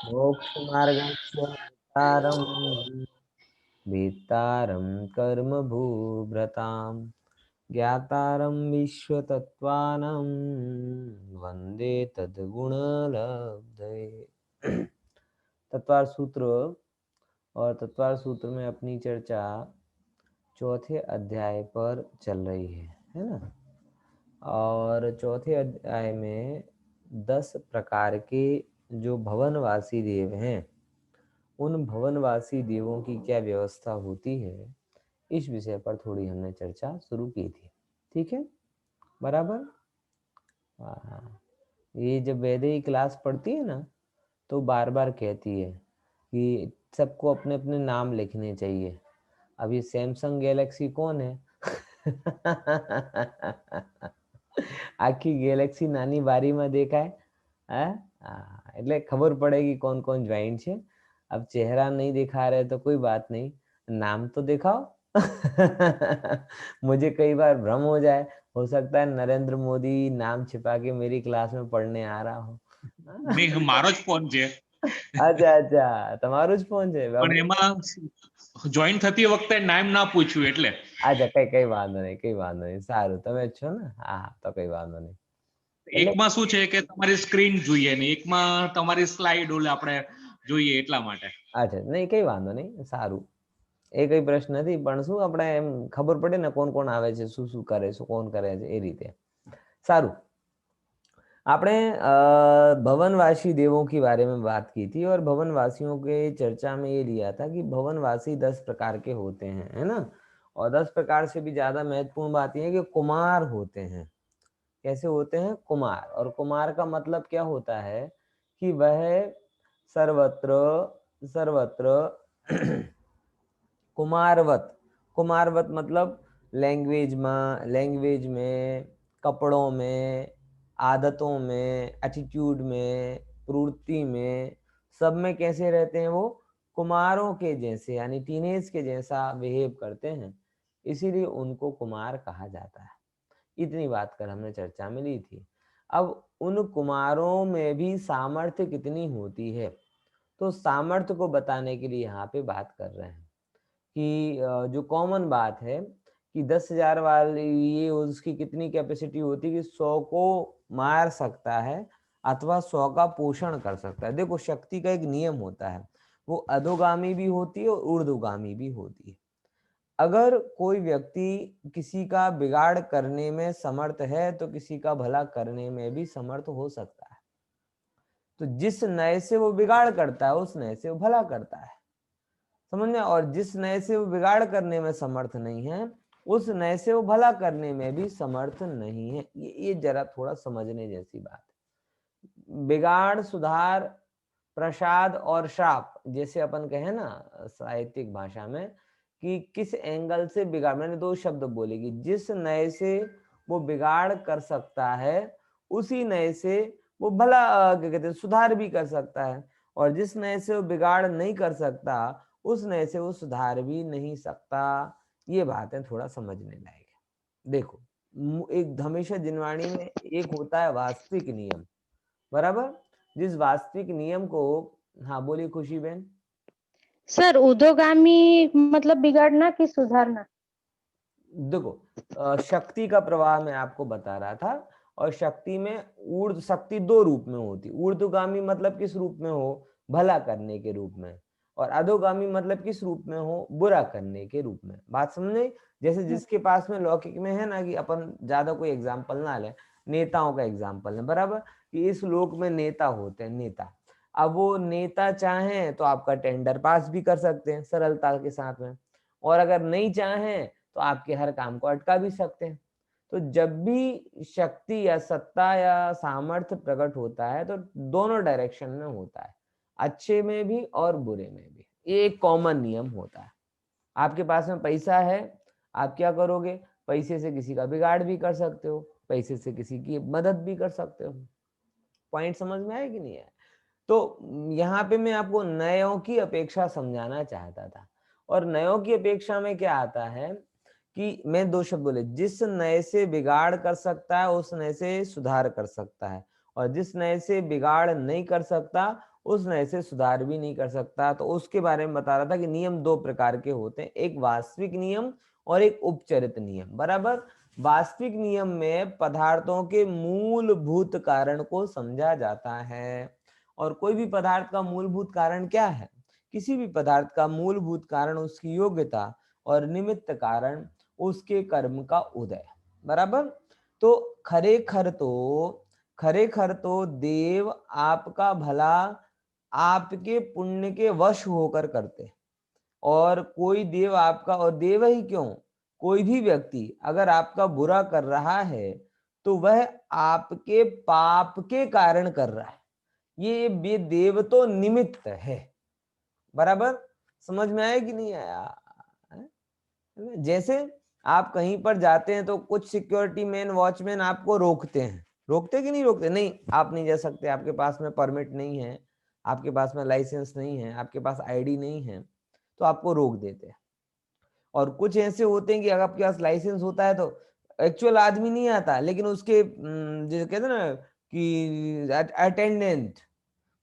मोक्ष मार्गस्य नेतारं वेत्तारं कर्म भूभ्रताम् ज्ञातारं विश्वतत्त्वानं वन्दे तद्गुणलब्धये। तत्वार सूत्र, और तत्वार सूत्र में अपनी चर्चा चौथे अध्याय पर चल रही है ना। और चौथे अध्याय में 10 प्रकार के जो भवनवासी देव हैं, उन भवनवासी देवों की क्या व्यवस्था होती है, इस विषय पर थोड़ी हमने चर्चा शुरू की थी। ठीक है, बराबर। हाँ, ये जब वैदेही क्लास पढ़ती है ना, तो बार बार कहती है कि सबको अपने अपने नाम लिखने चाहिए। अब ये सैमसंग गैलेक्सी कौन है? आखी गैलेक्सी नानी बारी में देखाय એટલે ખબર પડેगी कौन कौन ज्वाइन છે। अब चेहरा नहीं दिखा रहे तो कोई बात नहीं, नाम तो दिखाओ। मुझे कई बार भ्रम हो जाए, हो सकता है नरेंद्र मोदी नाम छिपा के मेरी क्लास में पढ़ने आ रहा हो। नहीं, मारो ज फोन છે। अच्छा अच्छा, તમારું જ ફોન છે? પણ એમાં જોઈન થતી વખતે નામ ના પૂછ્યું એટલે। अच्छा, કઈ વાંધો નહીં, કઈ વાંધો નહીં, સારું, તમે જ છો ને? હા, તો કઈ વાંધો નહીં। એકમાં શું છે કે તમારી સ્ક્રીન જોઈએ ને એકમાં તમારી સ્લાઇડ ઓલે આપણે જોઈએ એટલા માટે। अच्छा, नहीं કઈ વાંધો નહીં, સારું, એ કઈ પ્રશ્ન નથી, પણ શું આપણે એમ ખબર પડે ને કોણ કોણ આવે છે, શું શું કરે છે, કોણ કરે છે, એ રીતે। सारू, आपने भवनवासी देवों के बारे में बात की थी, और भवनवासियों के चर्चा में ये लिया था कि भवनवासी 10 प्रकार के होते हैं, है ना। और 10 प्रकार से भी ज्यादा महत्वपूर्ण बात यह है कि कुमार होते हैं। कैसे होते हैं? कुमार। और कुमार का मतलब क्या होता है कि वह सर्वत्र सर्वत्र कुमारवत। कुमारवत मतलब लैंग्वेज में, कपड़ों में, आदतों में, एटीट्यूड में, प्रवृत्ति में, सब में कैसे रहते हैं? वो कुमारों के जैसे, यानी टीनेज के जैसा बिहेव करते हैं, इसीलिए उनको कुमार कहा जाता है। इतनी बात कर हमने चर्चा में ली थी। अब उन कुमारों में भी सामर्थ्य कितनी होती है, तो सामर्थ्य को बताने के लिए यहाँ पे बात कर रहे हैं कि जो कॉमन बात है कि 10,000 वाली ये उसकी कितनी कैपेसिटी होती है कि 100 को मार सकता है अथवा 100 का पोषण कर सकता है। देखो, शक्ति का एक नियम होता है, वो अधोगामी भी होती है और ऊर्ध्वगामी भी होती है। अगर कोई व्यक्ति किसी का बिगाड़ करने में समर्थ है तो किसी का भला करने में भी समर्थ हो सकता है। तो जिस नए से वो बिगाड़ करता है उस नए से वो भला करता है, समझ में। और जिस नए से वो बिगाड़ करने में समर्थ नहीं है उस नए से वो भला करने में भी समर्थ नहीं है। ये जरा थोड़ा समझने जैसी बात है। बिगाड़, सुधार, प्रसाद और श्राप, जैसे अपन कहे ना साहित्यिक भाषा में कि किस एंगल से बिगाड़, मैंने 2 शब्द बोले कि जिस नए से वो बिगाड़ कर सकता है उसी नए से वो भला क्या कहते हैं सुधार भी कर सकता है, और जिस नए से वो बिगाड़ नहीं कर सकता उस नए से वो सुधार भी नहीं सकता। ये बातें थोड़ा समझने लायक है। देखो, एक हमेशा जिनवाणी में एक होता है वास्तविक नियम, बराबर। जिस वास्तविक नियम को, हाँ बोलिए खुशी बहन। सर, उद्योगामी मतलब बिगाड़ना कि सुधारना? देखो, शक्ति का प्रवाह मैं आपको बता रहा था, और शक्ति में ऊर्ध्व शक्ति 2 रूप में होती। ऊर्ध्वगामी मतलब किस रूप में हो? भला करने के रूप में। और अधोगामी मतलब किस रूप में हो? बुरा करने के रूप में। बात समझे? जैसे जिसके पास में लौकिक में है ना कि अपन ज्यादा कोई एग्जाम्पल ना ले, नेताओं का एग्जाम्पल है, बराबर, कि इस लोक में नेता होते हैं, नेता। अब वो नेता चाहें तो आपका टेंडर पास भी कर सकते हैं सरलता के साथ में, और अगर नहीं चाहें तो आपके हर काम को अटका भी सकते हैं। तो जब भी शक्ति या सत्ता या सामर्थ्य प्रकट होता है तो दोनों डायरेक्शन में होता है, अच्छे में भी और बुरे में भी। ये एक कॉमन नियम होता है। आपके पास में पैसा है, आप क्या करोगे? पैसे से किसी का बिगाड़ भी कर सकते हो, पैसे से किसी की मदद भी कर सकते हो। पॉइंट समझ में आया कि नहीं आया? तो यहाँ पे मैं आपको नयों की अपेक्षा समझाना चाहता था। और नयों की अपेक्षा में क्या आता है कि मैं 2 शब्द बोले, जिस नए से बिगाड़ कर सकता है उस नए से सुधार कर सकता है, और जिस नए से बिगाड़ नहीं कर सकता उस नए से सुधार भी नहीं कर सकता। तो उसके बारे में बता रहा था कि नियम दो प्रकार के होते हैं, एक वास्तविक नियम और एक उपचरित नियम। बराबर। वास्तविक नियम में पदार्थों के मूलभूत कारण को समझा जाता है। और कोई भी पदार्थ का मूलभूत कारण क्या है? किसी भी पदार्थ का मूलभूत कारण उसकी योग्यता और निमित्त कारण उसके कर्म का उदय। बराबर। तो खरेखर तो देव आपका भला आपके पुण्य के वश होकर करते। और कोई देव आपका, और देव ही क्यों, कोई भी व्यक्ति अगर आपका बुरा कर रहा है तो वह आपके पाप के कारण कर रहा है। ये देव तो निमित्त है। बराबर। समझ में आया कि नहीं आया? जैसे आप कहीं पर जाते हैं तो कुछ सिक्योरिटी मैन, वॉचमैन आपको रोकते हैं। रोकते कि नहीं रोकते? नहीं, आप नहीं जा सकते, आपके पास में परमिट नहीं है, आपके पास में लाइसेंस नहीं है, आपके पास आईडी नहीं है, तो आपको रोक देते हैं। और कुछ ऐसे होते हैं कि अगर आपके पास लाइसेंस होता है तो एक्चुअल आदमी नहीं आता, लेकिन उसके जो कहते हैं ना कि अटेंडेंट,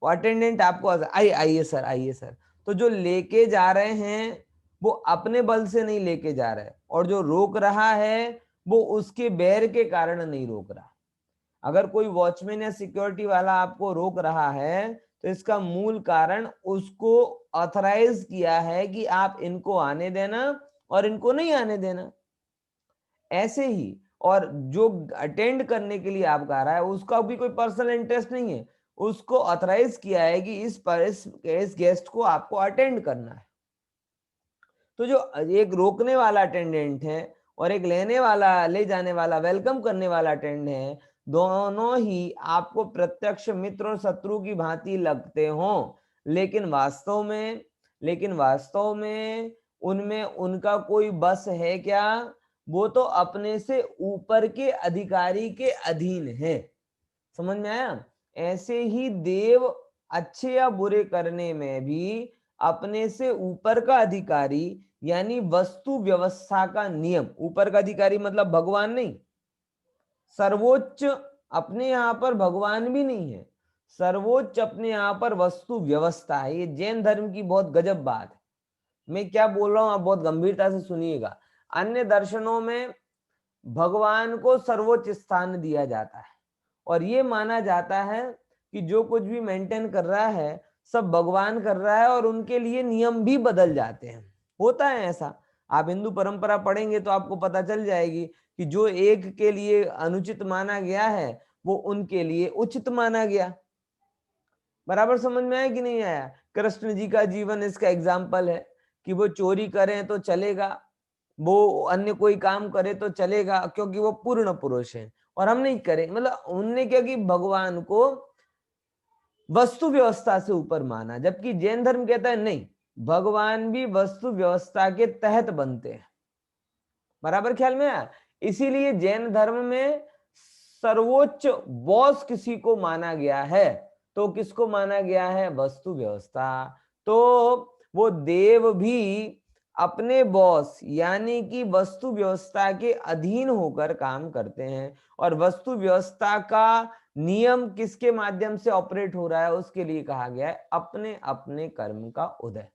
वो अटेंडेंट आपको आइए सर, आइए सर। तो जो लेके जा रहे हैं वो अपने बल से नहीं लेके जा रहे, और जो रोक रहा है वो उसके बैर के कारण नहीं रोक रहा। अगर कोई वॉचमैन या सिक्योरिटी वाला आपको रोक रहा है तो इसका मूल कारण उसको ऑथराइज किया है कि आप इनको आने देना और इनको नहीं आने देना। ऐसे ही, और जो अटेंड करने के लिए आप आ रहा है उसका भी कोई पर्सनल इंटरेस्ट नहीं है, उसको ऑथराइज किया है कि इस गेस्ट को आपको अटेंड करना है। तो जो एक रोकने वाला अटेंडेंट है और एक लेने वाला, ले जाने वाला, वेलकम करने वाला अटेंडेंट है, दोनों ही आपको प्रत्यक्ष मित्र और शत्रु की भांति लगते हों, लेकिन वास्तव में उनमें उनका कोई बस है क्या? वो तो अपने से ऊपर के अधिकारी के अधीन है। समझ में आया? ऐसे ही देव अच्छे या बुरे करने में भी अपने से ऊपर का अधिकारी, यानी वस्तु व्यवस्था का नियम, ऊपर का अधिकारी मतलब भगवान नहीं, सर्वोच्च अपने यहां पर भगवान भी नहीं है, सर्वोच्च अपने यहां पर वस्तु व्यवस्था है। ये जैन धर्म की बहुत गजब बात है। मैं क्या बोल रहा हूं आप बहुत गंभीरता से सुनिएगा। अन्य दर्शनों में भगवान को सर्वोच्च स्थान दिया जाता है और ये माना जाता है कि जो कुछ भी मेंटेन कर रहा है सब भगवान कर रहा है, और उनके लिए नियम भी बदल जाते हैं। होता है ऐसा। आप हिंदू परंपरा पढ़ेंगे तो आपको पता चल जाएगी कि जो एक के लिए अनुचित माना गया है वो उनके लिए उचित माना गया। बराबर समझ में आया कि नहीं आया? कृष्ण जी का जीवन इसका एग्जाम्पल है कि वो चोरी करें तो चलेगा, वो अन्य कोई काम करे तो चलेगा, क्योंकि वो पूर्ण पुरुष है, और हम नहीं करें। मतलब उनने क्या कि भगवान को वस्तु व्यवस्था से ऊपर माना, जबकि जैन धर्म कहता है नहीं, भगवान भी वस्तु व्यवस्था के तहत बनते हैं। बराबर ख्याल में आया? इसीलिए जैन धर्म में सर्वोच्च बॉस किसी को माना गया है, तो किसको माना गया है? वस्तु व्यवस्था। तो वो देव भी अपने बॉस यानी कि वस्तु व्यवस्था के अधीन होकर काम करते हैं, और वस्तु व्यवस्था का नियम किसके माध्यम से ऑपरेट हो रहा है उसके लिए कहा गया है अपने अपने कर्म का उदय।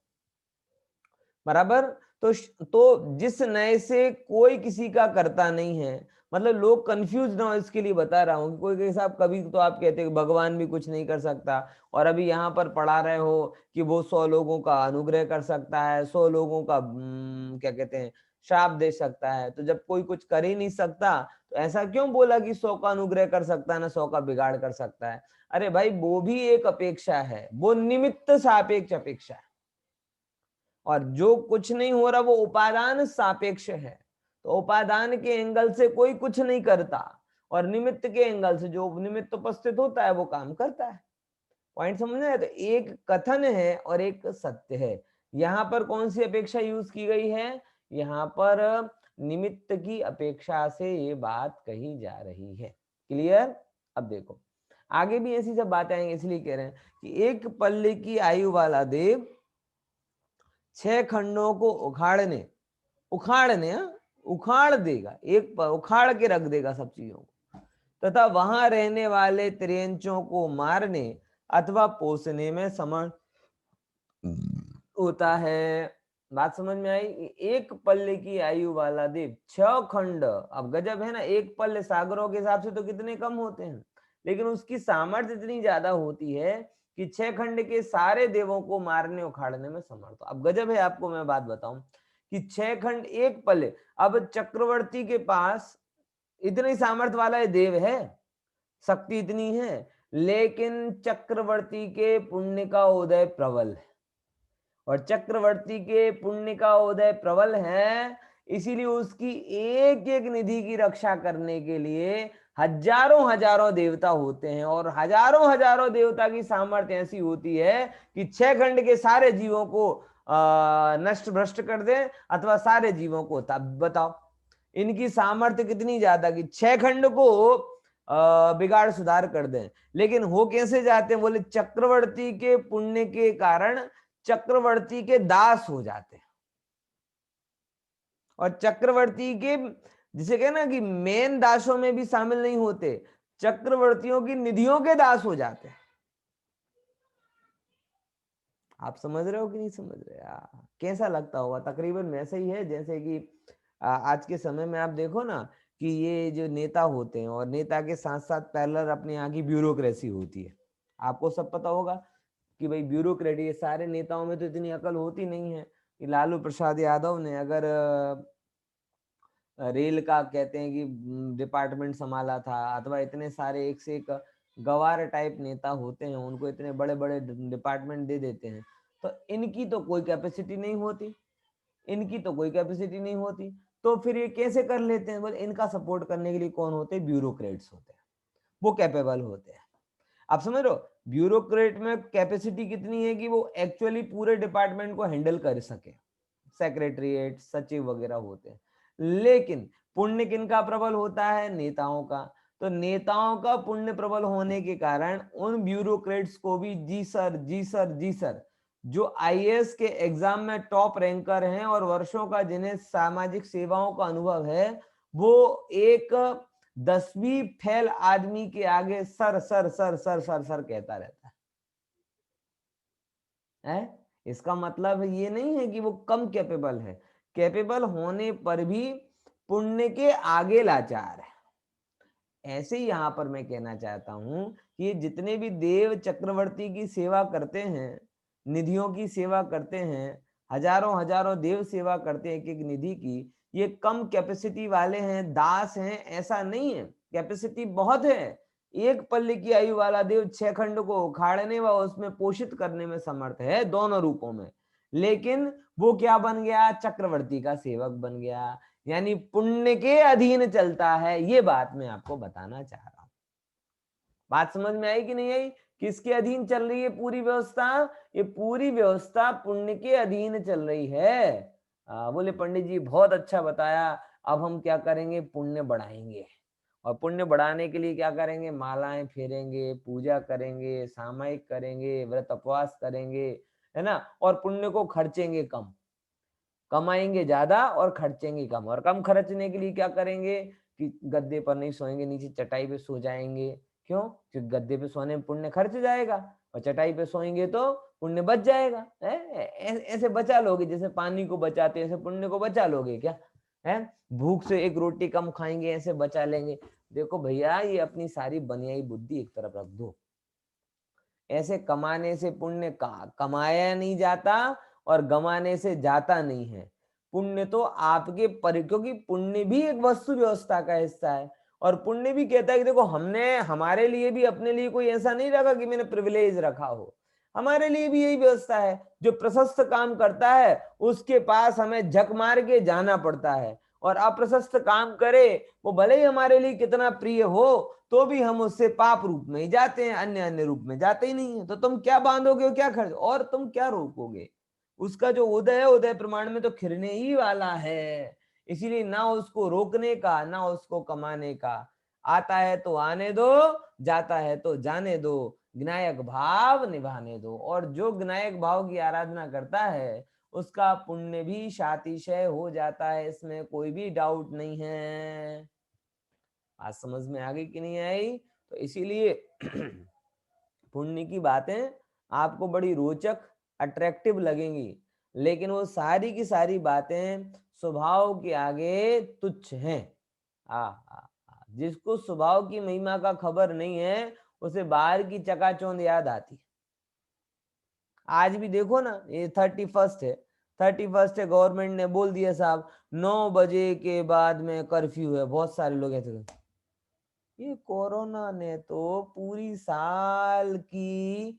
बराबर। तो जिस नए से कोई किसी का करता नहीं है, मतलब लोग कंफ्यूज ना हो इसके लिए बता रहा हूं कि कोई के साहब कभी तो आप कहते हैं भगवान भी कुछ नहीं कर सकता, और अभी यहाँ पर पढ़ा रहे हो कि वो 100 लोगों का अनुग्रह कर सकता है, 100 लोगों का क्या कहते हैं श्राप दे सकता है। तो जब कोई कुछ कर ही नहीं सकता तो ऐसा क्यों बोला कि 100 का अनुग्रह कर सकता है ना 100 का बिगाड़ कर सकता है? अरे भाई वो भी एक अपेक्षा है, वो निमित्त सापेक्ष अपेक्षा है, और जो कुछ नहीं हो रहा वो उपादान सापेक्ष है। तो उपादान के एंगल से कोई कुछ नहीं करता, और निमित्त के एंगल से जो निमित्त उपस्थित होता है वो काम करता है। पॉइंट समझ आया? तो एक कथन है और एक सत्य है। यहाँ पर कौन सी अपेक्षा यूज की गई है? यहाँ पर निमित्त की अपेक्षा से ये बात कही जा रही है। क्लियर? अब देखो आगे भी ऐसी सब बातें आएंगी, इसलिए कह रहे हैं कि एक पल्ले की आयु वाला देव 6 खंडों को उखाड़ देगा, एक उखाड़ के रख देगा सब चीजों को। तथा वहां रहने वाले त्रियंचों को मारने अथवा पोषने में समर्थ होता है। बात समझ में आई? एक पल्ले की आयु वाला देव 6 खंड, अब गजब है ना, एक पल्ले सागरों के हिसाब से तो कितने कम होते हैं, लेकिन उसकी सामर्थ्य इतनी ज्यादा होती है कि 6 खंड के सारे देवों को मारने उखाड़ने में समर्थ। अब गजब है, आपको मैं बात बताऊं कि 6 खंड एक पल्ले, अब चक्रवर्ती के पास इतनी सामर्थ्य वाला ये देव है, शक्ति इतनी है, लेकिन चक्रवर्ती के पुण्य का उदय प्रबल है, और चक्रवर्ती के पुण्य का उदय प्रबल है, इसीलिए उसकी एक एक निधि की रक्षा करने के लिए हजारों हजारों देवता होते हैं, और हजारों हजारों देवता की सामर्थ्य ऐसी होती है कि 6 खंड के सारे जीवों को नष्ट भ्रष्ट कर दे अथवा सारे जीवों को। तब बताओ इनकी सामर्थ्य कितनी ज्यादा कि 6 खंड को बिगाड़ सुधार कर दें। लेकिन हो कैसे जाते हैं? बोले चक्रवर्ती के पुण्य के कारण चक्रवर्ती के दास हो जाते हैं, और चक्रवर्ती के, जिसे कहना कि मेन दासों में भी शामिल नहीं होते, चक्रवर्तियों की निधियों के दास हो जाते हैं। आप समझ रहे हो कि नहीं समझ रहे? कैसा लगता होगा? तकरीबन वैसे ही है जैसे कि आज के समय में आप देखो ना कि ये जो नेता होते हैं, और नेता के साथ साथ पैरेलल अपने यहाँ की ब्यूरोक्रेसी होती है। आपको सब पता होगा कि भाई ब्यूरोक्रेटी, ये सारे नेताओं में तो इतनी अकल होती नहीं है कि लालू प्रसाद यादव ने अगर रेल का कहते हैं कि डिपार्टमेंट संभाला था, अथवा इतने सारे एक से एक गवार टाइप नेता होते हैं, उनको इतने बड़े बड़े डिपार्टमेंट दे देते हैं, तो इनकी तो कोई कैपेसिटी नहीं होती, इनकी तो कोई कैपेसिटी नहीं होती, तो फिर ये कैसे कर लेते हैं? बोले इनका सपोर्ट करने के लिए कौन होते हैं? ब्यूरोक्रेट्स होते हैं, वो कैपेबल होते हैं। आप समझ रहे हो? ब्यूरोक्रेट में कैपेसिटी कितनी है कि वो एक्चुअली पूरे डिपार्टमेंट को हैंडल कर सके, सेक्रेटरीट सचिव वगैरह होते हैं। लेकिन पुण्य किनका प्रबल होता है? नेताओं का। तो नेताओं का पुण्य प्रबल होने के कारण उन ब्यूरोक्रेट्स को भी जी सर जी सर जी सर, जो आईएएस के एग्जाम में टॉप रैंकर हैं और वर्षों का जिन्हें सामाजिक सेवाओं का अनुभव है, वो एक 10वीं फेल आदमी के आगे sir sir sir sir sir sir कहता रहता है। इसका मतलब ये नहीं है कि वो कम कैपेबल है, कैपेबल होने पर भी पुण्य के आगे लाचार है। ऐसे ही यहां पर मैं कहना चाहता हूं कि ये जितने भी देव चक्रवर्ती की सेवा करते हैं, निधियों की सेवा करते हैं, हजारों हजारों देव सेवा करते हैं एक एक निधि की, ये कम कैपेसिटी वाले हैं, दास हैं, ऐसा नहीं है, कैपेसिटी बहुत है। एक पल्ले की आयु वाला देव 6 खंड को उखाड़ने व उसमें पोषित करने में समर्थ है, दोनों रूपों में। लेकिन वो क्या बन गया? चक्रवर्ती का सेवक बन गया, यानी पुण्य के अधीन चलता है। ये बात मैं आपको बताना चाह रहा हूं। बात समझ में आई कि नहीं आई? किसके अधीन चल रही है पूरी व्यवस्था? ये पूरी व्यवस्था पुण्य के अधीन चल रही है। बोले पंडित जी बहुत अच्छा बताया, अब हम क्या करेंगे? पुण्य बढ़ाएंगे, और पुण्य बढ़ाने के लिए क्या करेंगे? मालाएं फेरेंगे, पूजा करेंगे, सामायिक करेंगे, व्रत उपवास करेंगे, है ना, और पुण्य को खर्चेंगे कम, कमाएंगे ज्यादा और खर्चेंगे कम। और कम खर्चने के लिए क्या करेंगे कि गद्दे पर नहीं सोएंगे, नीचे चटाई पे सो जाएंगे। क्यों? क्योंकि गद्दे पे सोने में पुण्य खर्च जाएगा, और चटाई पे सोएंगे तो पुण्य बच जाएगा। ऐसे बचा लोगे, जैसे पानी को बचाते हैं, ऐसे पुण्य को बचा लोगे क्या? है, भूख से एक रोटी कम खाएंगे, ऐसे बचा लेंगे। देखो भैया, ये अपनी सारी बनियाई बुद्धि एक तरफ रख दो। ऐसे कमाने से पुण्य कमाया नहीं जाता, और गमाने से जाता नहीं है। पुण्य तो आपके क्योंकि पुण्य भी एक वस्तु व्यवस्था का हिस्सा है, और पुण्य भी कहता है कि देखो हमने हमारे लिए भी अपने लिए कोई ऐसा नहीं रखा कि मैंने प्रिविलेज रखा हो, हमारे लिए भी यही व्यवस्था है। जो प्रशस्त काम करता है उसके पास हमें झक मार के जाना पड़ता है, और अप्रशस्त काम करे वो भले ही हमारे लिए कितना प्रिय हो, तो भी हम उससे पाप रूप में ही जाते हैं, अन्य अन्य रूप में जाते ही नहीं है। तो तुम क्या बांधोगे और क्या खर्च, और तुम क्या रोकोगे? उसका जो उदय है, उदय प्रमाण में तो खिरने ही वाला है। इसीलिए ना उसको रोकने का, ना उसको कमाने का। आता है तो आने दो, जाता है तो जाने दो, ज्ञायक भाव निभाने दो। और जो ज्ञायक भाव की आराधना करता है उसका पुण्य भी शातिशय हो जाता है, इसमें कोई भी डाउट नहीं है। आज समझ में आ गई कि नहीं आई? तो इसीलिए पुण्य की बातें आपको बड़ी रोचक, अट्रैक्टिव लगेंगी, लेकिन वो सारी की सारी बातें स्वभाव के आगे तुच्छ हैं। जिसको स्वभाव की महिमा का खबर नहीं है, उसे बाहर की चकाचौंध याद आती। आज भी देखो ना, ये 31 है, 31 है, गवर्नमेंट ने बोल दिया साहब 9 बजे के बाद में कर्फ्यू है। बहुत सारे लोग ऐसे, ये कोरोना ने तो पूरी साल की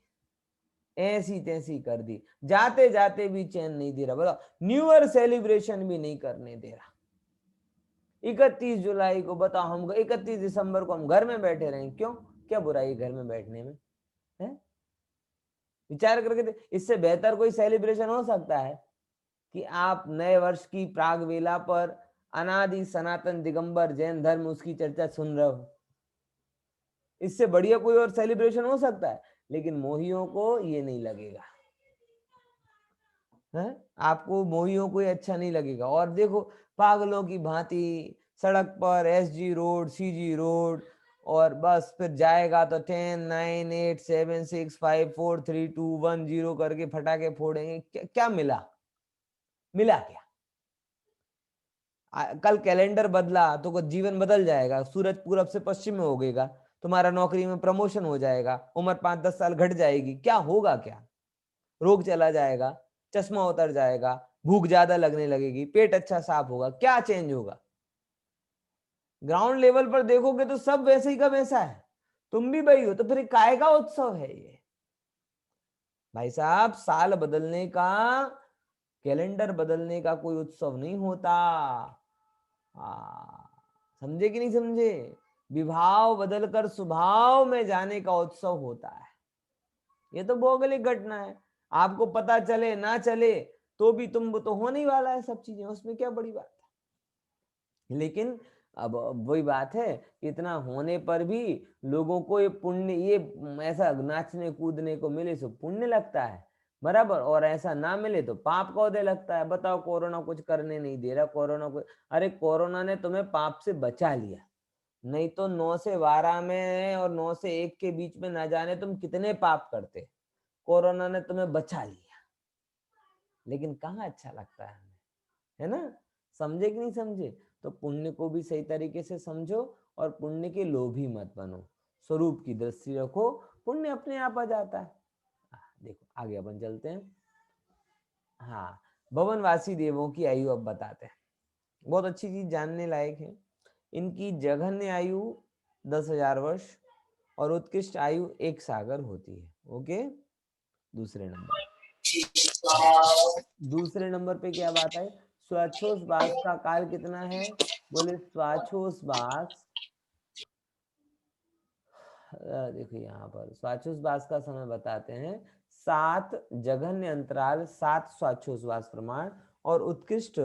ऐसी तैसी कर दी, जाते जाते भी चैन नहीं दे रहा। बताओ, न्यू ईयर सेलिब्रेशन भी नहीं करने दे रहा। 31 जुलाई को बताओ, हम 31 दिसंबर को हम घर में बैठे रहे, क्यों? क्या बुराई घर में बैठने में है? विचार करके इससे बेहतर कोई सेलिब्रेशन हो सकता है कि आप नए वर्ष की प्राग वेला पर अनादि सनातन दिगंबर जैन धर्म उसकी चर्चा सुन रहे हो? इससे बढ़िया कोई और सेलिब्रेशन हो सकता है? लेकिन मोहियों को ये नहीं लगेगा है? आपको मोहियों को ये अच्छा नहीं लगेगा। और देखो, पागलों की भांति सड़क पर एसजी रोड, सीजी रोड, और बस फिर जाएगा तो 10 9 8 7 6 5 4 3 2 1 0 करके फटाके फोड़ेंगे। क्या मिला क्या? कल कैलेंडर बदला तो जीवन बदल जाएगा। सूरज पूरब से पश्चिम में उगेगा, तुम्हारा नौकरी में प्रमोशन हो जाएगा, उम्र 5-10 साल घट जाएगी, क्या होगा? क्या रोग चला जाएगा, चश्मा उतर जाएगा, भूख ज्यादा लगने लगेगी, पेट अच्छा साफ होगा, क्या चेंज होगा? ग्राउंड लेवल पर देखोगे तो सब वैसे ही का वैसा है। तुम भी वही हो, तो फिर काय का उत्सव है ये? भाई साहब, साल बदलने का, कैलेंडर बदलने का कोई उत्सव नहीं होता। समझे कि नहीं समझे? विभाव बदलकर स्वभाव में जाने का उत्सव होता है। ये तो भौगोलिक घटना है, आपको पता चले ना चले तो भी तुम तो होने ही वाला है सब चीजें, उसमें क्या बड़ी बात है। लेकिन अब वही बात है, इतना होने पर भी लोगों को ये पुण्य, ये ऐसा नाचने कूदने को मिले सो पुण्य लगता है, बराबर, और ऐसा ना मिले तो पाप का उदय लगता है। बताओ, कोरोना कुछ करने नहीं दे रहा, कोरोना को, अरे कोरोना ने तुम्हें पाप से बचा लिया, नहीं तो 9 से 12 में और 9 से 1 के बीच में ना जाने तुम कितने पाप करते। कोरोना ने तुम्हें बचा लिया, लेकिन कहाँ अच्छा लगता है हमें, है ना? समझे कि नहीं समझे? तो पुण्य को भी सही तरीके से समझो और पुण्य के लोभी मत बनो, स्वरूप की दृष्टि रखो, पुण्य अपने आप आ जाता है। देखो आगे अपन चलते हैं। हाँ, भवनवासी देवों की आयु अब बताते हैं, बहुत अच्छी चीज जानने लायक है। इनकी जघन्य आयु 10,000 वर्ष और उत्कृष्ट आयु 1 सागर होती है। ओके, दूसरे नंबर पे क्या बात है? स्वाच्छोस्वास का काल कितना है? बोले स्वाच्छोस्वास, देखो यहाँ पर स्वाच्छोस्वास का समय बताते हैं, 7 जघन्य अंतराल, 7 स्वाच्छोस्वास प्रमाण और उत्कृष्ट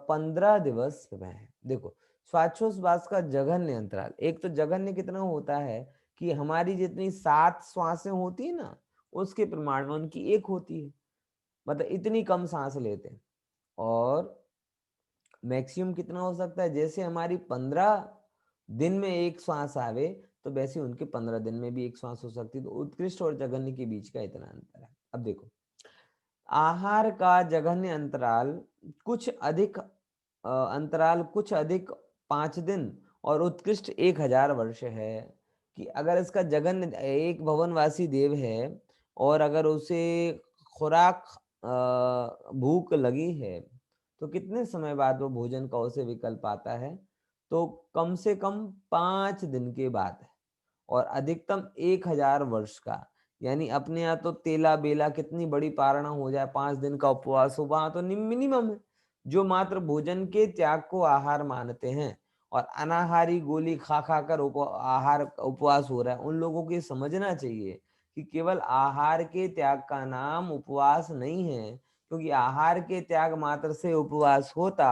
15 दिवस है। देखो, स्वाच्छोस्वास का जघन्य अंतराल, एक तो जघन्य कितना होता है कि हमारी जितनी 7 श्वासें होती है ना, उसके प्रमाण में उनकी 1 होती है, मतलब इतनी कम सांस लेते हैं। और मैक्सिमम कितना हो सकता है? जैसे हमारी 15 दिन में 1 श्वास आवे, तो वैसे उनके 15 दिन में भी 1 श्वास हो सकती है। तो उत्कृष्ट और जघन्य के बीच का इतना अंतर है। अब देखो, आहार का जघन्य अंतराल कुछ अधिक, अंतराल कुछ अधिक 5 दिन और उत्कृष्ट 1000 वर्ष है। कि अगर इसका जघन्य, एक भवनवासी देव है और अगर उसे खुराक भूख लगी है तो कितने समय बाद वो भोजन का उसे विकल्प आता है? तो कम से कम 5 दिन के बाद है, और अधिकतम 1000 वर्ष का। यानी अपने यहाँ तो तेला बेला कितनी बड़ी पारणा हो जाए, 5 दिन का उपवास हो, वहां तो मिनिमम है। जो मात्र भोजन के त्याग को आहार मानते हैं और अनाहारी गोली खा खा कर आहार उपवास हो रहा है, उन लोगों को समझना चाहिए कि केवल आहार के त्याग का नाम उपवास नहीं है। क्योंकि आहार के त्याग मात्र से उपवास होता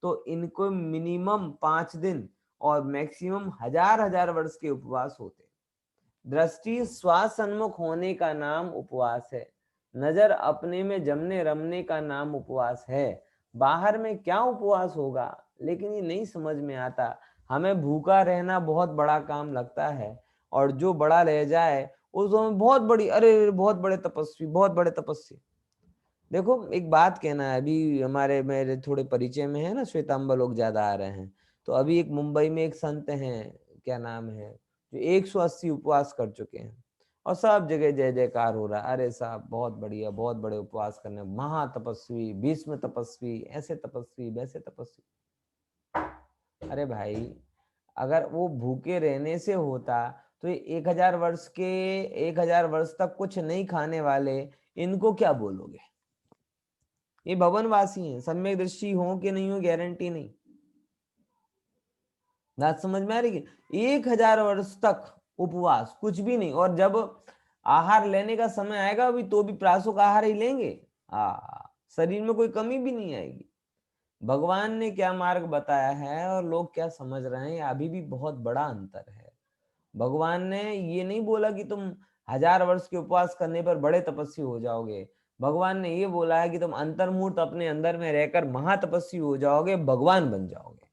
तो इनको मिनिमम 5 दिन और मैक्सिमम 1000 वर्ष के उपवास होते। दृष्टि स्वासन्मुख होने का नाम उपवास है, नजर अपने में जमने रमने का नाम उपवास है। बाहर में क्या उपवास होगा, लेकिन ये नहीं समझ में आता। हमें भूखा रहना बहुत बड़ा काम लगता है, और जो बड़ा रह जाए उसको हमें बहुत बड़ी, अरे बहुत बड़े तपस्वी, बहुत बड़े तपस्वी। देखो एक बात कहना है, अभी हमारे मेरे थोड़े परिचय में है ना, श्वेतांबर लोग ज्यादा आ रहे हैं, तो अभी एक मुंबई में एक संत हैं, क्या नाम है, जो 180 उपवास कर चुके हैं और सब जगह जय जयकार हो रहा है। अरे साहब बहुत बढ़िया, बहुत बड़े उपवास करने, महातपस्वी, भीष्म तपस्वी, ऐसे तपस्वी, वैसे तपस्वी। अरे भाई अगर वो भूखे रहने से होता तो ये 1000 वर्ष के, 1000 वर्ष तक कुछ नहीं खाने वाले, इनको क्या बोलोगे? ये भवनवासी हैं, सम्यक दृष्टि हो कि नहीं हो गारंटी नहीं। बात समझ में आ रही है? 1000 वर्ष तक उपवास, कुछ भी नहीं, और जब आहार लेने का समय आएगा अभी तो भी प्रासो का आहार ही लेंगे। शरीर में कोई कमी भी नहीं आएगी। भगवान ने क्या मार्ग बताया है और लोग क्या समझ रहे हैं, अभी भी बहुत बड़ा अंतर है। भगवान ने ये नहीं बोला कि तुम 1000 वर्ष के उपवास करने पर बड़े तपस्वी हो जाओगे। भगवान ने ये बोला है कि तुम अंतर्मुहूर्त अपने अंदर में रहकर महातपस्वी हो जाओगे, भगवान बन जाओगे।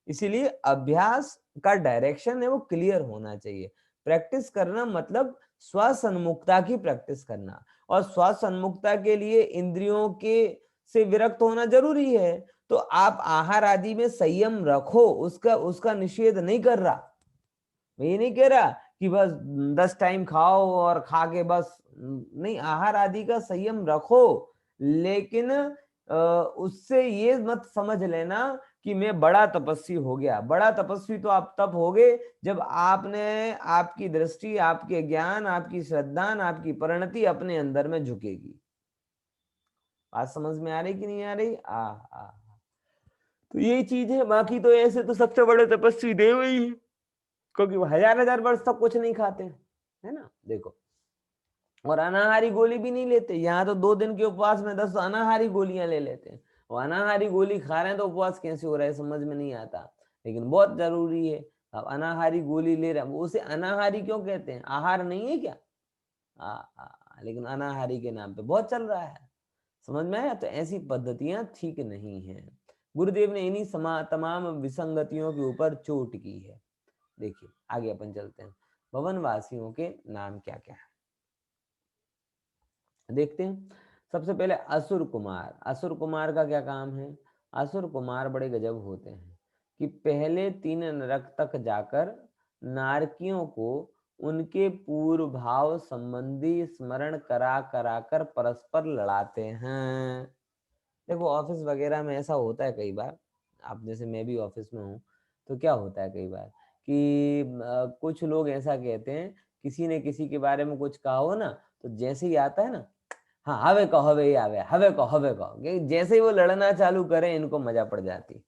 इसीलिए अभ्यास का डायरेक्शन है वो क्लियर होना चाहिए। प्रैक्टिस करना मतलब स्वसन्मुखता की प्रैक्टिस करना, और स्वसन्मुखता के लिए इंद्रियों के से विरक्त होना जरूरी है। तो आप आहार आदि में संयम रखो, उसका उसका निषेध नहीं कर रहा। मैं ये नहीं कह रहा कि बस 10 टाइम खाओ और खा के बस नहीं, आहार आदि का संयम रखो, लेकिन उससे ये मत समझ लेना कि मैं बड़ा तपस्वी हो गया। बड़ा तपस्वी तो आप तब होगे जब आपने, आपकी दृष्टि, आपके ज्ञान, आपकी श्रद्धा, आपकी परिणति अपने अंदर में झुकेगी। बात समझ में आ रही कि नहीं आ रही? तो यही चीज है। बाकी तो ऐसे तो सबसे बड़े तपस्वी देव ही है, क्योंकि वो 1000 वर्ष तक कुछ नहीं खाते, है ना। देखो, और अनाहारी गोली भी नहीं लेते। यहाँ तो 2 दिन के उपवास में 10 अनाहारी गोलियां ले लेते हैं। वो अनाहारी गोली खा रहे हैं तो उपवास कैसे हो रहा है समझ में नहीं आता, लेकिन बहुत जरूरी है। अब अनाहारी गोली ले रहे हैं, उसे अनाहारी क्यों कहते हैं? आहार नहीं है क्या? लेकिन अनाहारी के नाम पे बहुत चल रहा है। समझ में आया? तो ऐसी पद्धतियां ठीक नहीं है। गुरुदेव ने इन्हीं तमाम विसंगतियों के ऊपर चोट की है। देखिए आगे अपन चलते हैं। भवनवासियों के नाम क्या क्या है देखते हैं। सबसे पहले असुर कुमार। असुर कुमार का क्या काम है? असुर कुमार बड़े गजब होते हैं कि पहले 3 नरक तक जाकर नारकियों को उनके पूर्व भाव संबंधी स्मरण करा करा कर परस्पर लड़ाते हैं। देखो ऑफिस वगैरह में ऐसा होता है कई बार, आप जैसे मैं भी ऑफिस में हूँ, तो क्या होता है कई बार कि कुछ लोग ऐसा कहते हैं, किसी ने किसी के बारे में कुछ कहा हो ना, तो जैसे ही आता है ना, हाँ हवे कहो हवे ही आवे, हवे कहो हवे कहो, जैसे ही वो लड़ना चालू करे इनको मजा पड़ जाती।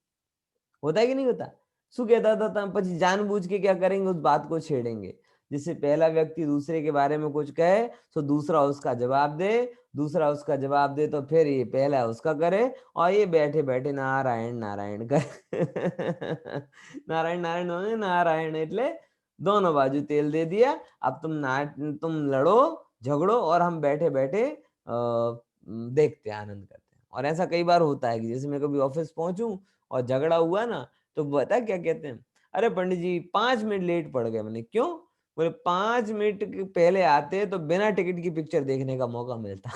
होता है कि नहीं होता? शू कहता था तब પછી जानबूझ के क्या करेंगे, उस बात को छेड़ेंगे। जिससे पहला व्यक्ति दूसरे के बारे में कुछ कहे तो दूसरा उसका जवाब दे, दूसरा उसका जवाब दे तो फिर ये पहला उसका करे, और ये बैठे बैठे नारायण नारायण कर नारायण नारायण होने नारायण એટલે दोनों बाजू तेल दे दिया। अब तुम लड़ो झगड़ो और हम बैठे बैठे देखते हैं, आनंद करते हैं। और ऐसा कई बार होता है कि जैसे मैं कभी ऑफिस पहुंचूं और झगड़ा हुआ ना, तो बता क्या कहते हैं, अरे पंडित जी 5 मिनट लेट पड़ गए। मैंने क्यों? बोले 5 मिनट पहले आते तो बिना टिकट की पिक्चर देखने का मौका मिलता।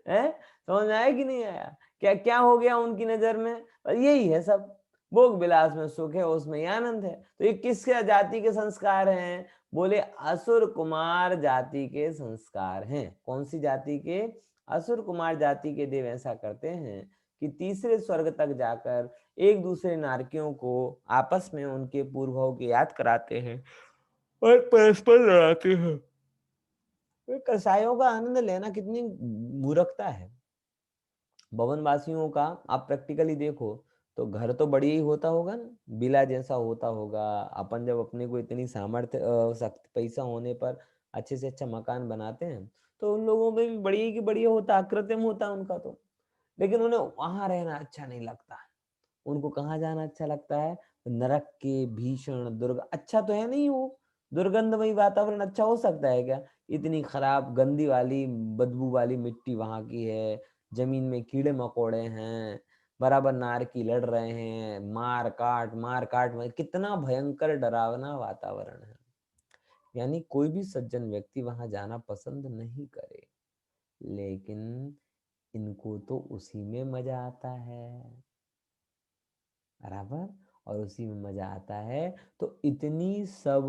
है समझ में आया कि नहीं आया? क्या क्या हो गया उनकी नजर में? और यही है सब, भोग विलास में सुख है, उसमें ही आनंद है। तो ये किस जाति के संस्कार हैं? बोले असुर कुमार जाति के संस्कार हैं। कौन सी जाति के? असुर कुमार जाति के देव ऐसा करते हैं कि तीसरे स्वर्ग तक जाकर एक दूसरे नारकियों को आपस में उनके पूर्वों की याद कराते हैं और परस्पर लड़ाते हैं। कसायों का आनंद लेना कितनी मूर्खता है। भवनवासियों का आप प्रैक्टिकली देखो तो घर तो बढ़िया ही होता होगा ना, बिला जैसा होता होगा। अपन जब अपने को इतनी सामर्थ्य शक्ति पैसा होने पर अच्छे से अच्छा मकान बनाते हैं, तो उन लोगों में भी बढ़िया की बढ़िया होता, अकृत्रिम होता उनका तो। लेकिन उन्हें वहां रहना अच्छा नहीं लगता। उनको कहाँ जाना अच्छा लगता है? नरक के भीषण दुर्ग, अच्छा तो है नहीं वो, दुर्गंधमयी वातावरण अच्छा हो सकता है क्या? इतनी खराब गंदी वाली बदबू वाली मिट्टी वहां की है, जमीन में कीड़े मकोड़े हैं, बराबर नारकी लड़ रहे हैं, मार काट में कितना भयंकर डरावना वातावरण है। यानी कोई भी सज्जन व्यक्ति वहां जाना पसंद नहीं करे, लेकिन इनको तो उसी में मजा आता है, बराबर, और उसी में मजा आता है। तो इतनी सब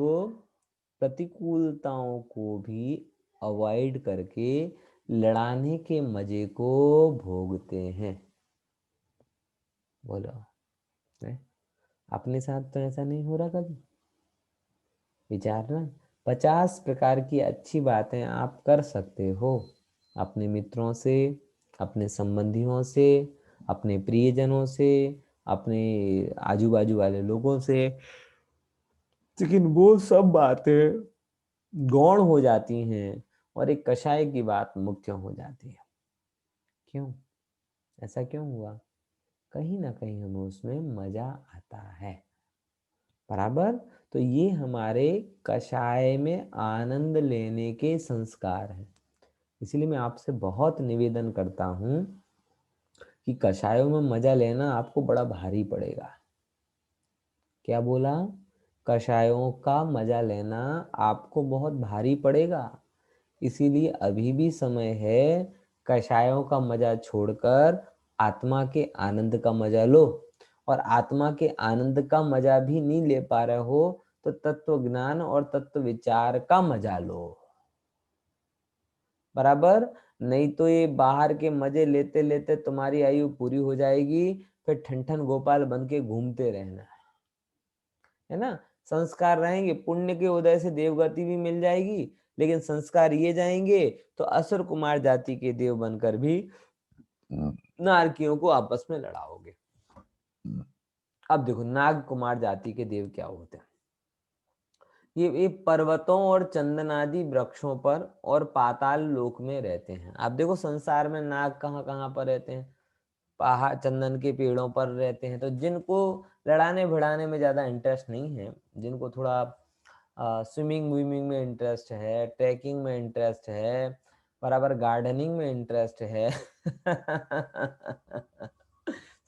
प्रतिकूलताओं को भी अवॉइड करके लड़ाने के मजे को भोगते हैं। बोलो, है? अपने साथ तो ऐसा नहीं हो रहा कभी? विचारना, 50 प्रकार की अच्छी बातें आप कर सकते हो अपने मित्रों से, अपने संबंधियों से, अपने प्रियजनों से, अपने आजू बाजू वाले लोगों से, लेकिन वो सब बातें गौण हो जाती हैं और एक कषाय की बात मुख्य हो जाती है। क्यों? ऐसा क्यों हुआ? कहीं ना कहीं हमें उसमें मजा आता है, बराबर। तो ये हमारे कषाय में आनंद लेने के संस्कार हैं। इसलिए मैं आपसे बहुत निवेदन करता हूं कि कषायों में मजा लेना आपको बड़ा भारी पड़ेगा। क्या बोला? कषायों का मजा लेना आपको बहुत भारी पड़ेगा। इसीलिए अभी भी समय है, कषायों का मजा छोड़कर आत्मा के आनंद का मजा लो। और आत्मा के आनंद का मजा भी नहीं ले पा रहे हो तो तत्व ज्ञान और तत्व विचार का मजा लो, बराबर। नहीं तो ये बाहर के मजे लेते लेते तुम्हारी आयु पूरी हो जाएगी, फिर ठन गोपाल बन के घूमते रहना है ना। संस्कार रहेंगे, पुण्य के उदय से देवगति भी मिल जाएगी, लेकिन संस्कार ये जाएंगे तो असुर कुमार जाति के देव बनकर भी नारकियों को आपस में लड़ाओगे। अब देखो, नाग कुमार जाति के देव क्या होते हैं? ये पर्वतों और चंदनादि वृक्षों पर और पाताल लोक में रहते हैं। आप देखो संसार में नाग कहाँ कहाँ पर रहते हैं? पहाड़, चंदन के पेड़ों पर रहते हैं। तो जिनको लड़ाने भिड़ाने में ज्यादा इंटरेस्ट नहीं है, जिनको थोड़ा स्विमिंग विमिंग में इंटरेस्ट है, ट्रैकिंग में इंटरेस्ट है, बराबर गार्डनिंग में इंटरेस्ट है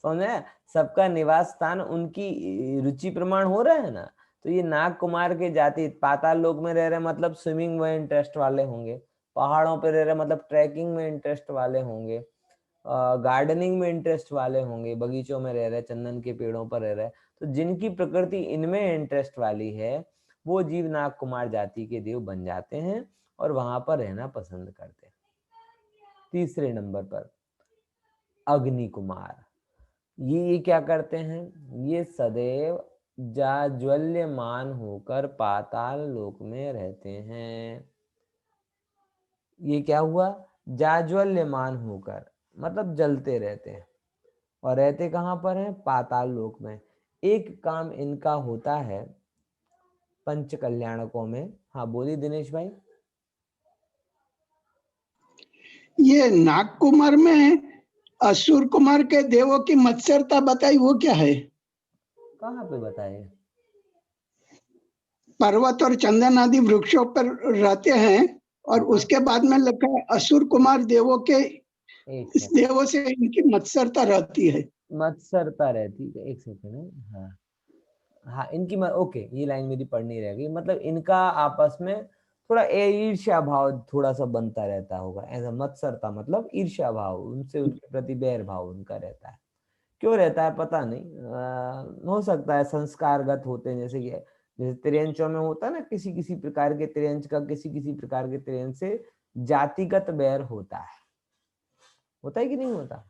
समझे? सबका निवास स्थान उनकी रुचि प्रमाण हो रहा है ना। तो ये नाग कुमार के जाति पाताल लोक में रह रहे, मतलब स्विमिंग में इंटरेस्ट वाले होंगे। पहाड़ों पे रह रहे, मतलब ट्रैकिंग में इंटरेस्ट वाले होंगे। गार्डनिंग में इंटरेस्ट वाले होंगे, बगीचों में रह रहे, चंदन के पेड़ों पर रह रहे। तो जिनकी प्रकृति इनमें इंटरेस्ट वाली है, वो जीव नाग कुमार जाति के देव बन जाते हैं और वहां पर रहना पसंद करते हैं। तीसरे नंबर पर अग्नि कुमार। ये क्या करते हैं? ये सदैव जाज्वल्यमान होकर पाताल लोक में रहते हैं। ये क्या हुआ? जाज्वल्यमान होकर, मतलब जलते रहते हैं। और रहते कहाँ पर हैं? पाताल लोक में। एक काम इनका होता है पंच कल्याणकों में। हाँ बोलिए दिनेश भाई। ये नाग कुमार में असुर कुमार के देवों की मत्सरता बताई, वो क्या है? कहाँ पे बताए? पर्वत और चंदन आदि वृक्षों पर रहते हैं और उसके बाद में लिखा है असुर कुमार देवों के, इस देवों से इनकी मत्सरता रहती है। मत्सरता रहती है, एक सेकंड। हाँ हाँ, इनकी ओके, ये लाइन मेरी पढ़नी रह गई। मतलब इनका आपस में थोड़ा ईर्ष्या भाव थोड़ा सा बनता रहता होगा, ऐसा मत्सरता मतलब ईर्ष्या भाव, उनसे उनके प्रति बैर भाव उनका रहता है। क्यों रहता है पता नहीं, हो सकता है संस्कारगत होते हैं। जैसे त्रियंचों में होता है ना, किसी किसी प्रकार के त्रियंच का किसी किसी प्रकार के त्रियंच से जातिगत बैर होता है कि नहीं होता?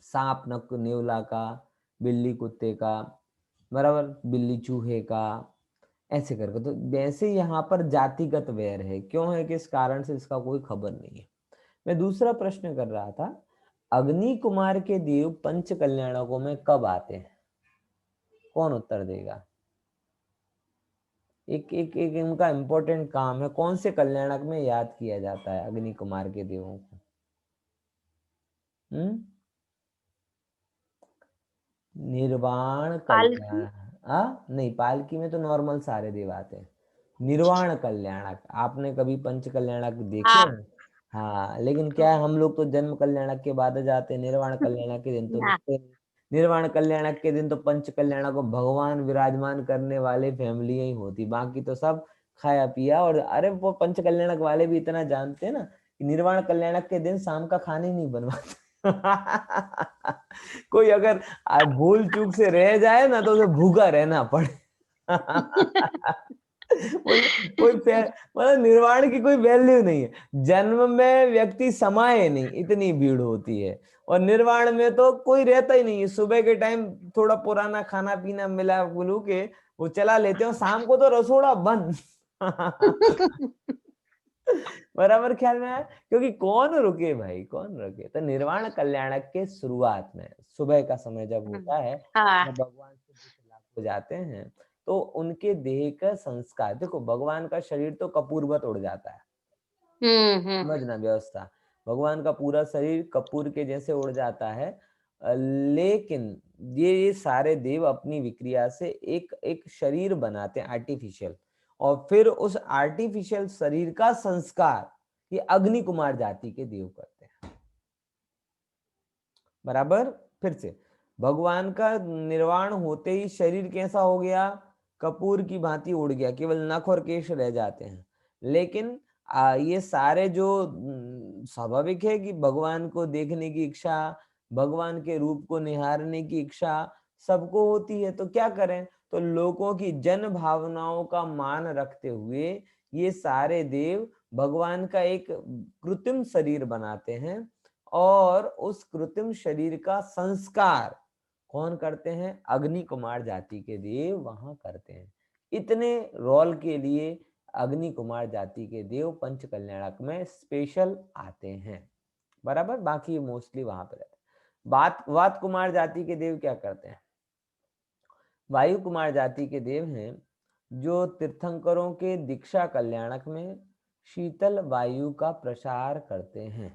सांप नक नेवला का, बिल्ली कुत्ते का, बराबर, बिल्ली चूहे का, ऐसे करके। तो वैसे यहाँ पर जातिगत वैर है। क्यों है, किस कारण से, इसका कोई खबर नहीं है। मैं दूसरा प्रश्न कर रहा था, अग्नि कुमार के देव पंच कल्याणकों में कब आते हैं? कौन उत्तर देगा? एक एक एक इनका इंपॉर्टेंट काम है, कौन से कल्याणक में याद किया जाता है अग्नि कुमार के देवों को? निर्वाण कल्याण। नहीं, पालकी में तो नॉर्मल सारे देव आते हैं। निर्वाण कल्याणक आपने कभी पंच कल्याणक देखे हैं? हाँ, लेकिन क्या है, हम लोग तो जन्म कल्याणक के बाद जाते हैं, निर्वाण कल्याणक के दिन तो रुकते नहीं। निर्वाण कल्याणक के दिन तो पंच कल्याणक को भगवान विराजमान करने वाले फैमिली ही होती, बाकी तो सब खाया पिया। और अरे वो पंच कल्याणक वाले भी इतना जानते हैं ना कि निर्वाण कल्याणक के दिन शाम का खाना ही नहीं बनवाते। कोई अगर भूल चूक से रह जाए ना तो उसे भूखा रहना पड़े। कोई मतलब निर्वाण की कोई वैल्यू नहीं है, जन्म में व्यक्ति समाये नहीं, इतनी भीड़ होती है। और निर्वाण में तो कोई रहता ही नहीं है, सुबह के टाइम थोड़ा पुराना खाना पीना मिला गुलू के वो चला लेते हैं, शाम को तो रसोड़ा बंद। बराबर ख्याल में आया, क्योंकि कौन रुके भाई, कौन रुके। तो निर्वाण कल्याणक के शुरुआत में सुबह का समय जब होता है, जब भगवान से दुख लाभ हो जाते हैं, तो उनके देह का संस्कार, देखो भगवान का शरीर तो कपूरवत उड़ जाता है, समझना व्यवस्था, भगवान का पूरा शरीर कपूर के जैसे उड़ जाता है। लेकिन ये सारे देव अपनी विक्रिया से एक शरीर बनाते हैं आर्टिफिशियल, और फिर उस आर्टिफिशियल शरीर का संस्कार ये अग्नि कुमार जाति के देव करते हैं। बराबर। फिर से भगवान का निर्वाण होते ही शरीर कैसा हो गया, कपूर की भांति उड़ गया, केवल नख और केश रह जाते हैं। लेकिन ये सारे जो स्वाभाविक है कि भगवान को देखने की इच्छा, भगवान के रूप को निहारने की इच्छा सबको होती है, तो क्या करें, तो लोगों की जन भावनाओं का मान रखते हुए ये सारे देव भगवान का एक कृत्रिम शरीर बनाते हैं, और उस कृत्रिम शरीर का संस्कार कौन करते हैं, अग्नि कुमार जाति के देव वहां करते हैं। इतने रोल के लिए अग्नि कुमार जाति के देव पंच कल्याणक में स्पेशल आते हैं। बराबर, बाकी मोस्टली वहां पर रहते हैं। वात कुमार जाति के देव क्या करते हैं, वायु कुमार जाति के देव हैं जो तीर्थंकरों के दीक्षा कल्याणक में शीतल वायु का प्रसार करते हैं।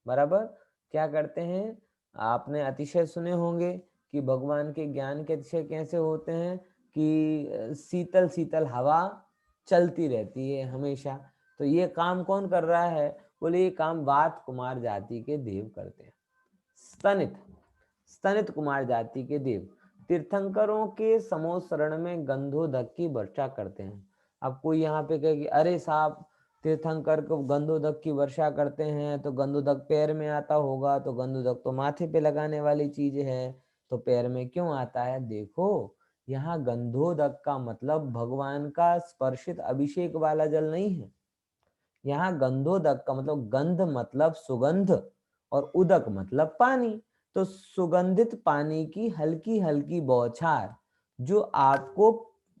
बराबर, क्या करते हैं, आपने अतिशय सुने होंगे कि भगवान के ज्ञान के अतिशय कैसे होते हैं कि शीतल शीतल हवा चलती रहती है हमेशा। तो ये काम कौन कर रहा है, बोले ये काम वात कुमार जाति के देव करते हैं। स्तनित कुमार जाति के देव तीर्थंकरों के समोसरण में गंधोदक की वर्षा करते हैं। अब कोई यहाँ पे कहे कि अरे साहब तीर्थंकर को गंधोदक की वर्षा करते हैं तो गंधोदक पैर में आता होगा, तो गंधोदक तो माथे पे लगाने वाली चीज है, तो पैर में क्यों आता है। देखो यहाँ गंधोदक का मतलब भगवान का स्पर्शित अभिषेक वाला जल नहीं है। यहाँ गंधोदक का मतलब गंध मतलब सुगंध और उदक मतलब पानी, तो सुगंधित पानी की हल्की हल्की बौछार जो आपको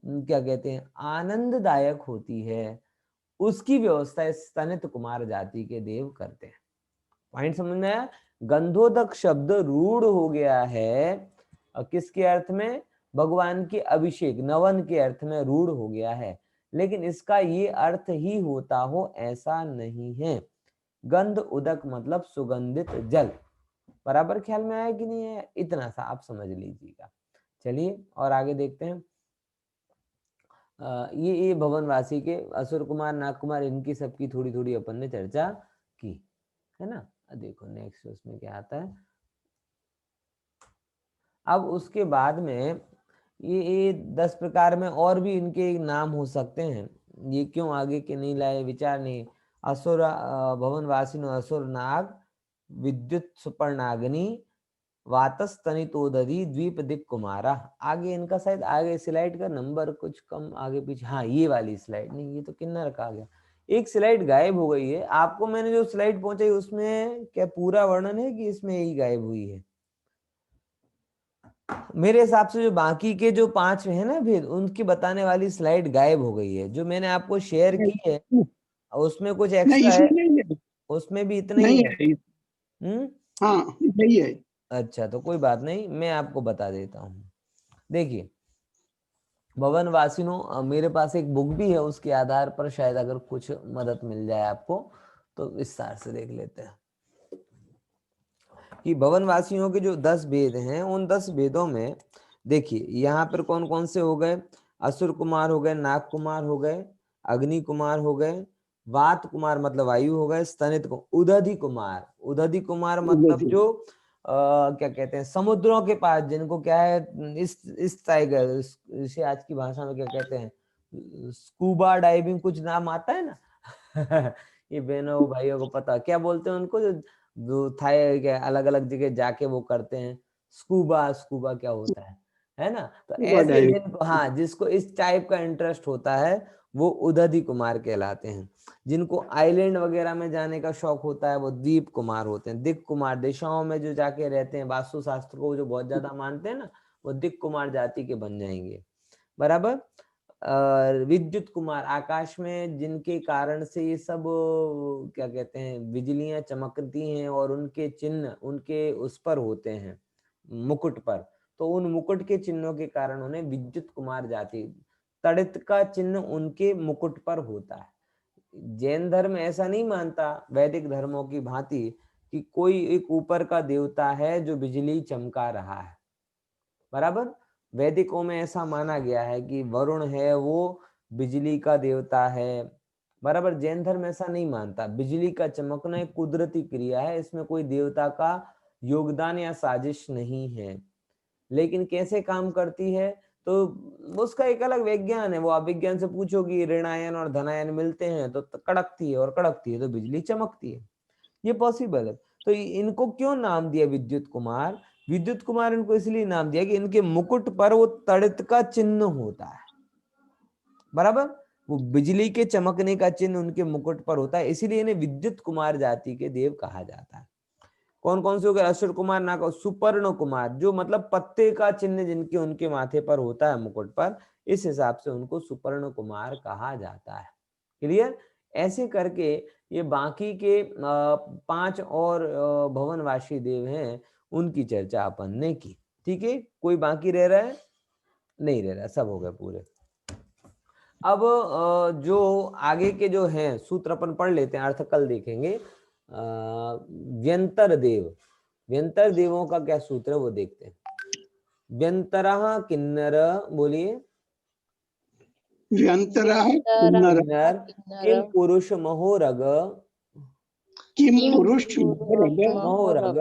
क्या कहते हैं आनंददायक होती है, उसकी व्यवस्था स्तनित कुमार जाति के देव करते हैं। पॉइंट समझ में आया। गंधोदक शब्द रूढ़ हो गया है किसके अर्थ में, भगवान के अभिषेक नवन के अर्थ में रूढ़ हो गया है, लेकिन इसका ये अर्थ ही होता हो ऐसा नहीं है। गंध उदक मतलब सुगंधित जल। बराबर ख्याल में आया कि नहीं है, इतना सा आप समझ लीजिएगा। चलिए और आगे देखते हैं। ये भवनवासी के असुर कुमार नाग कुमार इनकी सबकी थोड़ी थोड़ी अपन ने चर्चा की है ना। देखो नेक्स्ट उसमें क्या आता है। अब उसके बाद में ये 10 प्रकार में और भी इनके नाम हो सकते हैं, ये क्यों आगे के नहीं लाए विचार नहीं। असुर भवनवासी असुर नाग विद्युत सुपर्णाग्नि वातस्तनितोदधि द्वीप दिक कुमारा। आगे इनका शायद आगे स्लाइड का नंबर कुछ कम आगे पीछे, हाँ ये वाली स्लाइड नहीं, ये तो किन्नर का आ गया, एक स्लाइड गायब हो गई है। आपको मैंने जो स्लाइड पहुंचाई उसमें क्या पूरा वर्णन है कि इसमें यही गायब हुई है। मेरे हिसाब से जो बाकी के जो 5 है ना भेद, उनकी बताने वाली स्लाइड गायब हो गई है। जो मैंने आपको शेयर की है उसमें कुछ एक्स्ट्रा है, उसमें भी इतना ही है। हाँ यही है। अच्छा तो कोई बात नहीं, मैं आपको बता देता हूँ। देखिए भवनवासिनों मेरे पास एक बुक भी है, उसके आधार पर शायद अगर कुछ मदद मिल जाए आपको तो विस्तार से देख लेते हैं कि भवनवासियों के जो 10 भेद हैं उन 10 भेदों में देखिए यहाँ पर कौन कौन से हो गए। असुर कुमार हो गए, नाग कुमार हो गए, अग्नि कुमार हो गए, वात कुमार मतलब वायु हो गए, स्तनित उदधि कुमार, उदधि कुमार मतलब जो क्या कहते हैं, समुद्रों के पास, जिनको क्या है, इस टाइगर, इसे आज की भाषा में क्या कहते हैं, स्कूबा डाइविंग कुछ नाम आता है ना ये बहनों भाइयों को पता, क्या बोलते हैं उनको, जो थाई क्या अलग अलग जगह जाके वो करते हैं, स्कूबा, स्कूबा क्या होता है ना। तो ऐसे जिनको, हाँ, जिसको इस टाइप का इंटरेस्ट होता है वो उदधि कुमार कहलाते हैं। जिनको आइलैंड वगैरह में जाने का शौक होता है वो दीप कुमार होते हैं। दिक कुमार दिशाओं में जो जाके रहते हैं, वास्तु शास्त्र को जो बहुत ज्यादा मानते हैं ना, वो दिक कुमार जाति के बन जाएंगे, बराबर। विद्युत कुमार आकाश में जिनके कारण से ये सब क्या कहते हैं बिजलियां चमकती हैं और उनके चिन्ह उनके उस पर होते हैं, मुकुट पर, तो उन मुकुट के चिन्हों के कारण उन्हें विद्युत कुमार जाति, तड़ित का चिन्ह उनके मुकुट पर होता है। जैन धर्म ऐसा नहीं मानता वैदिक धर्मों की भांति कि कोई एक ऊपर का देवता है जो बिजली चमका रहा है, बराबर। वैदिकों में ऐसा माना गया है कि वरुण है वो बिजली का देवता है, बराबर। जैन धर्म ऐसा नहीं मानता, बिजली का चमकना एक कुदरती क्रिया है, इसमें कोई देवता का योगदान या साजिश नहीं है। लेकिन कैसे काम करती है तो उसका एक अलग विज्ञान है, वो अभिज्ञान से पूछोगी, ऋणायन और धनायन मिलते हैं तो कड़कती है, और कड़कती है तो बिजली चमकती है, ये पॉसिबल है। तो इनको क्यों नाम दिया विद्युत कुमार? विद्युत कुमार इनको इसलिए नाम दिया कि इनके मुकुट पर वो तड़ित का चिन्ह होता है, बराबर। वो बिजली के चमकने का चिन्ह उनके मुकुट पर होता है, इसीलिए इन्हें विद्युत कुमार जाति के देव कहा जाता है। कौन कौन से हो गए? अश्वर कुमार, नाग, सुपर्ण कुमार, जो मतलब पत्ते का चिन्ह जिनके उनके माथे पर होता है, मुकुट पर, इस हिसाब से उनको सुपर्ण कुमार कहा जाता है। क्लियर? ऐसे करके ये बाकी के 5 और भवनवासी देव हैं, उनकी चर्चा अपन ने की। ठीक है, कोई बाकी रह रहा है? नहीं रह रहा, सब हो गए पूरे। अब जो आगे के जो हैं सूत्र अपन पढ़ लेते हैं, अर्थ कल देखेंगे। व्यंतर देव, व्यंतर देवों का क्या सूत्र है वो देखते हैं। व्यंतरः किन्नर, बोलिए। व्यंतरः किन्नर किम पुरुष महोरग, किम पुरुष महोरग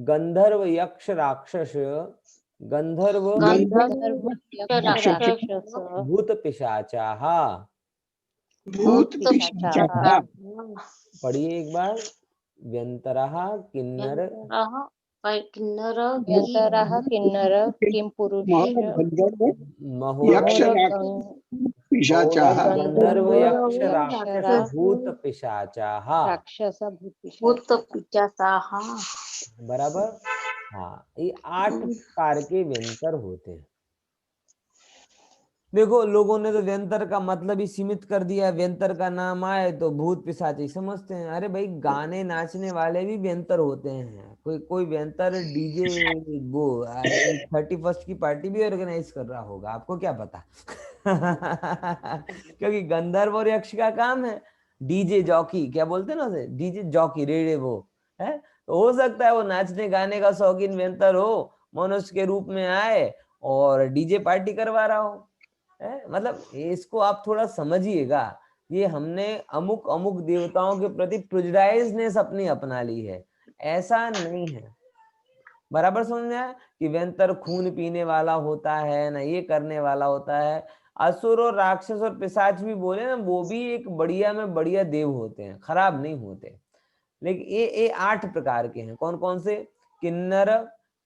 गंधर्व यक्ष राक्षस, गंधर्व भूत पिशाचाः, भूत पिशाचाः। पढ़िए एक बार। व्यंतरः किन्नर, किन्नर किम पुरुष यक्ष पिशाचाः गंधर्व यक्ष राक्षस भूत पिशाचाः, राक्षस भूत पिशाचाः, बराबर। हाँ, ये 8 प्रकार के व्यंतर होते हैं। देखो, लोगों ने तो व्यंतर का मतलब ही सीमित कर दिया, व्यंतर का नाम आए तो भूत पिशाची समझते हैं। अरे भाई, गाने नाचने वाले भी व्यंतर होते हैं। कोई व्यंतर डीजे वो 31st की पार्टी भी ऑर्गेनाइज कर रहा होगा, आपको क्या पता क्योंकि गंधर्व और यक्ष का काम है डीजे जॉकी, क्या बोलते हैं ना उसे, डीजे जॉकी, रेडे वो है। तो हो सकता है वो नाचने गाने का शौकीन व्यंतर हो, मनुष्य के रूप में आए और डीजे पार्टी करवा रहा हो। मतलब इसको आप थोड़ा समझिएगा, ये हमने अमुक अमुक देवताओं के प्रति प्रेजुडाइजनेस अपनी अपना ली है, ऐसा नहीं है। बराबर समझ में आया कि व्यंतर खून पीने वाला होता है ना, ये करने वाला होता है। असुर और राक्षस और पिशाच भी बोले ना, वो भी एक बढ़िया में बढ़िया देव होते हैं, खराब नहीं होते। लेकिन ये 8 प्रकार के हैं। कौन कौन से? किन्नर,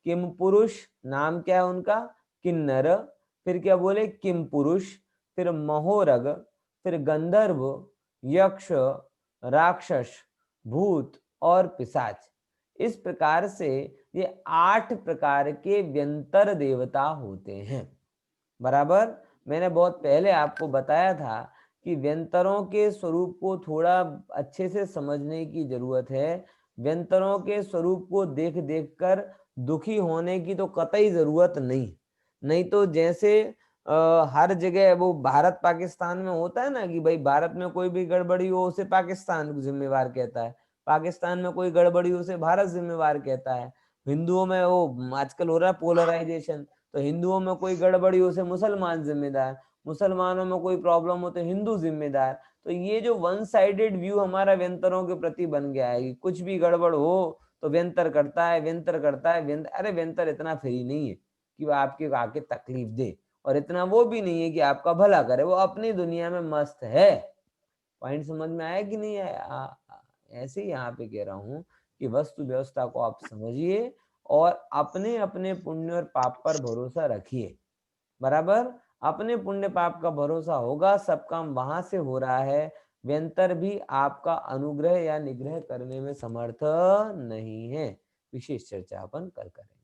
किम पुरुष, नाम क्या है उनका? किन्नर। फिर क्या बोले? किम पुरुष। फिर महोरग, फिर गंधर्व, यक्ष, राक्षस, भूत और पिशाच। इस प्रकार से ये 8 प्रकार के व्यंतर देवता होते हैं, बराबर। मैंने बहुत पहले आपको बताया था कि व्यंतरों के स्वरूप को थोड़ा अच्छे से समझने की जरूरत है। व्यंतरों के स्वरूप को देख देख कर दुखी होने की तो कतई जरूरत नहीं तो जैसे हर जगह वो भारत पाकिस्तान में होता है ना कि भाई भारत में कोई भी गड़बड़ी हो उसे पाकिस्तान जिम्मेवार कहता है, पाकिस्तान में कोई गड़बड़ी हो उसे भारत जिम्मेवार कहता है। हिंदुओं में वो आजकल हो रहा है पोलराइजेशन, तो हिंदुओं में कोई गड़बड़ी हो से मुसलमान जिम्मेदार, मुसलमानों में कोई प्रॉब्लम हो तो हिंदू जिम्मेदार। तो ये जो वन साइडेड व्यू हमारा व्यंतरों के प्रति बन गया है कि कुछ भी गड़बड़ हो तो व्यंतर करता है, व्यंतर करता है, व्यंतर। अरे व्यंतर इतना फ्री नहीं है कि वो आपके आके तकलीफ दे, और इतना वो भी नहीं है कि आपका भला करे, वो अपनी दुनिया में मस्त है। पॉइंट समझ में आया कि नहीं आया? ऐसे ही यहाँ पे कह रहा हूँ कि वस्तु व्यवस्था को आप समझिए और अपने अपने पुण्य और पाप पर भरोसा रखिए। बराबर, अपने पुण्य पाप का भरोसा होगा, सब काम वहां से हो रहा है। व्यंतर भी आपका अनुग्रह या निग्रह करने में समर्थ नहीं है। विशेष चर्चा अपन कल करेंगे।